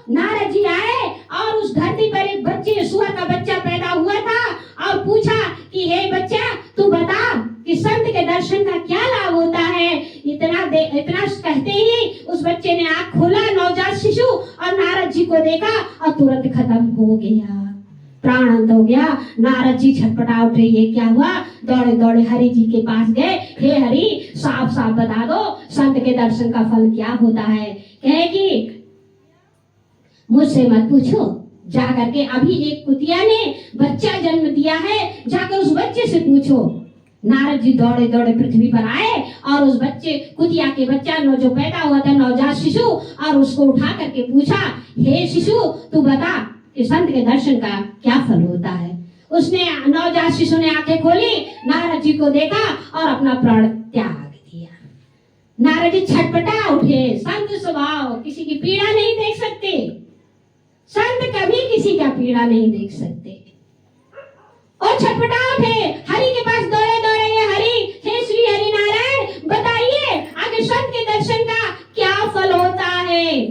नारद जी आए और उस धरती पर एक बच्चे सुअर का बच्चा पैदा हुआ था और पूछा कि हे बच्चा तू बता कि संत के दर्शन का क्या लाभ होता है। इतना कहते ही उस बच्चे ने आंख खोला, नवजात शिशु, और नारद जी को देखा और तुरंत खत्म हो गया, प्राणांत हो गया। नारद जी छटपटा उठे, ये क्या हुआ। दौड़े दौड़े हरि जी के पास गए, हे हरि साफ साफ बता दो संत के दर्शन का फल क्या होता है। कहे कि मुझसे मत पूछो, जाकर के अभी एक कुतिया ने बच्चा जन्म दिया है, जाकर उस बच्चे से पूछो। नारद जी दौड़े दौड़े पृथ्वी पर आए और उस बच्चे कुतिया के बच्चा जो पैदा हुआ था नवजात शिशु, और उसको उठा करके पूछा, हे शिशु तू बता कि संत के दर्शन का क्या फल होता है। उसने नवजात शिशु ने आंखें खोली, नारद जी को देखा और अपना प्राण त्याग दिया। नारद जी छटपटा उठे, संत स्वभाव किसी की पीड़ा नहीं देख सकते, संत कभी किसी का पीड़ा नहीं देख सकते। और छटपटा उठे, हरि के पास दौड़े दौड़े, ये हरि, हे श्री हरि नारायण बताइए आगे संत के दर्शन का क्या फल होता है।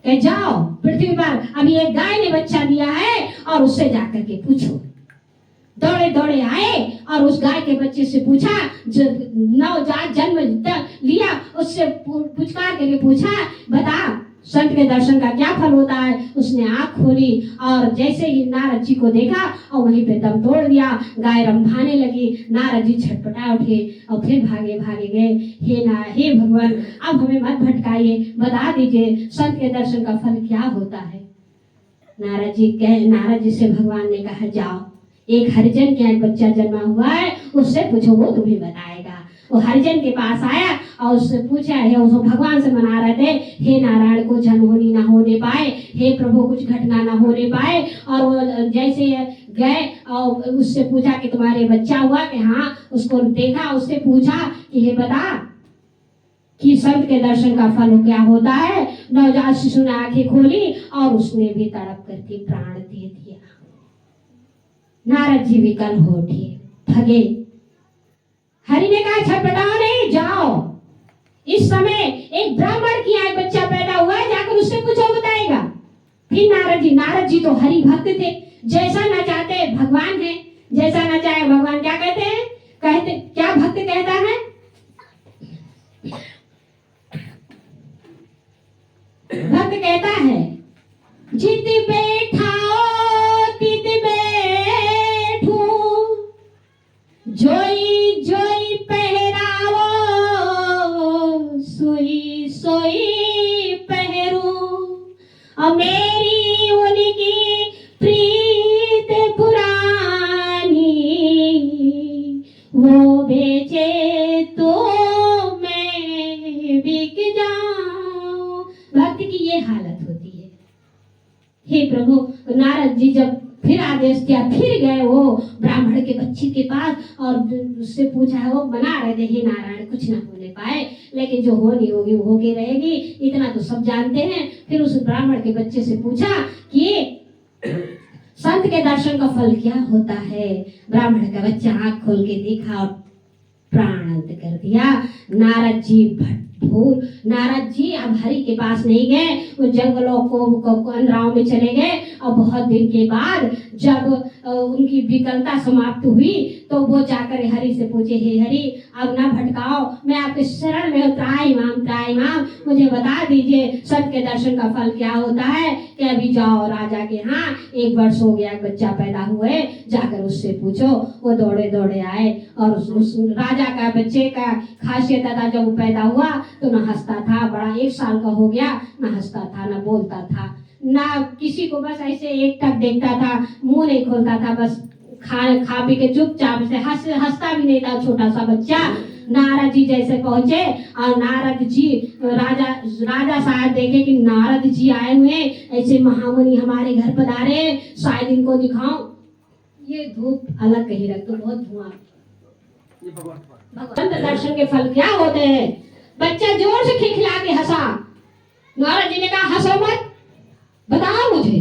कह जाओ पृथ्वी पर अभी एक गाय ने बच्चा दिया है और उससे जाकर के पूछो। दौड़े दौड़े आए और उस गाय के बच्चे से पूछा, जो नवजात जन्म लिया, उससे पुचकार करके पूछा, बता संत के दर्शन का क्या फल होता है। उसने आंख खोली और जैसे ही नारद जी को देखा और वहीं पे दम तोड़ दिया, गाय रंभाने लगी। नारद जी छटपटा उठे और फिर भागे भागे गए, हे भगवान अब हमें मत भटकाइए, बता दीजिए संत के दर्शन का फल क्या होता है। नारद जी से भगवान ने कहा, जाओ एक हरिजन के यहाँ बच्चा जन्मा हुआ है, उससे पूछो, वो तुम्हें बताएगा। वो हरिजन के पास आया और उससे पूछा, है उसको भगवान से मना रहे थे, हे नारायण कुछ अनहोनी ना होने पाए, हे प्रभु कुछ घटना ना होने पाए। और वो जैसे गए और उससे पूछा कि तुम्हारे बच्चा हुआ कि हाँ, उसको देखा, उससे पूछा कि हे बता कि संत के दर्शन का फल क्या होता है। नवजात शिशु ने आंखें खोली और उसने भी तड़प करके प्राण दे दिया। नारद जी विकल हो उठे, भगे। हरि ने कहा, छटपटाओ नहीं, जाओ इस समय एक ब्राह्मण की यहाँ बच्चा पैदा हुआ है, जाकर उससे पूछो, बताएगा। फिर नारद जी तो हरि भक्त थे, जैसा ना चाहते भगवान है, जैसा ना चाहे भगवान क्या कहते हैं, क्या भक्त कहता है, भक्त कहता है, जित बैठाओ तित बैठूं, जोई जोई पहराओ, सोई सोई पहरूं। और मेरी उनकी प्रीत पुरानी, वो बेचे तो मैं बिक जाऊं। भक्त की ये हालत होती है। हे प्रभु, नारद जी जब फिर आदेश किया, फिर गए वो ब्राह्मण के बच्चे के पास और उससे पूछा है, वो मना रहे थे, हे नारायण कुछ ना होने पाए, लेकिन जो होनी होगी वो होके रहेगी, इतना तो सब जानते हैं। फिर उस ब्राह्मण के बच्चे से पूछा कि संत के दर्शन का फल क्या होता है। ब्राह्मण का बच्चा आंख खोल के देखा और प्राण अंत कर दिया। नारद जी अब हरि के पास नहीं गए, वो जंगलों को अंधराओं में चले गए। और बहुत दिन के बाद जब उनकी विकलता समाप्त हुई तो वो जाकर हरि से पूछे, हे हरि अब ना भटकाओ, मैं आपके शरण में हूँ, त्राहिमाम मुझे बता दीजिए संत के दर्शन का फल क्या होता है। कि अभी जाओ राजा के यहाँ, 1 वर्ष हो गया बच्चा पैदा हुए, जाकर उससे पूछो। वो दौड़े दौड़े आए और उस राजा का बच्चे का खासियत था, जब वो पैदा हुआ तो न हंसता था, बड़ा 1 साल का हो गया, न हंसता था न बोलता था, ना किसी को बस ऐसे एक टक देखता था, मुंह नहीं खोलता था, बस खा पी के चुपचाप से हंसता भी नहीं था, छोटा सा बच्चा। नारद जी जैसे पहुंचे और नारद जी राजा साहब देखे कि नारद जी आए हुए, ऐसे महामुनि हमारे घर पधारे, शायद इनको दिखाओ। ये धूप अलग कहीं रख दो, बहुत धुआं। भगवान दर्शन के फल क्या होते हैं। बच्चा जोर से खिलखिला के हंसा। नारद जी ने कहा, हंसो मत, बताओ मुझे।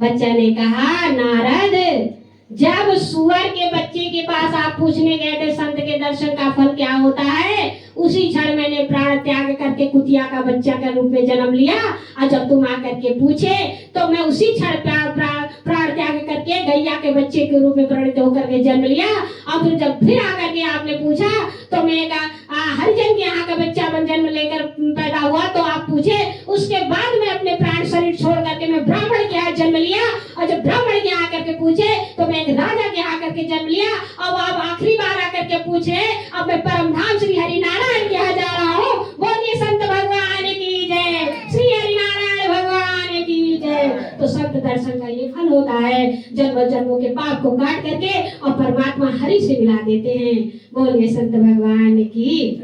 बच्चा ने कहा, नारद जब सुअर के बच्चे के पास आप पूछने गए थे संत के दर्शन का फल क्या होता है, उसी क्षण मैंने प्राण त्याग करके कुतिया का बच्चा के रूप में जन्म लिया। और जब तुम आकर के पूछे तो मैं उसी क्षण प्राण त्याग करके गैया के बच्चे के रूप में परिणत होकर के जन्म लिया। और फिर जब फिर आकर के आपने पूछा तो मैंने कहा हरिजन के यहाँ का बच्चा बन जन्म लेकर पैदा हुआ। तो आप पूछे, उसके बाद में अपने प्राण शरीर छोड़ करके मैं ब्राह्मण के यहाँ जन्म लिया। और जब ब्राह्मण के यहाँ आकर के पूछे तो मैं एक राजा के यहाँ आकर के जन्म लिया। अब आप आखिरी बार आकर के पूछे, अब मैं परमधाम श्री हरिनारायण के यहाँ जा रहा हूँ। बोलिए संत भगवान की जय, श्री हरिनारायण भगवान की जय। तो संत दर्शन का ये फल होता है, जन्म जन्मों के पाप को काट करके और परमात्मा हरि से मिला देते हैं। बोलिए संत भगवान की।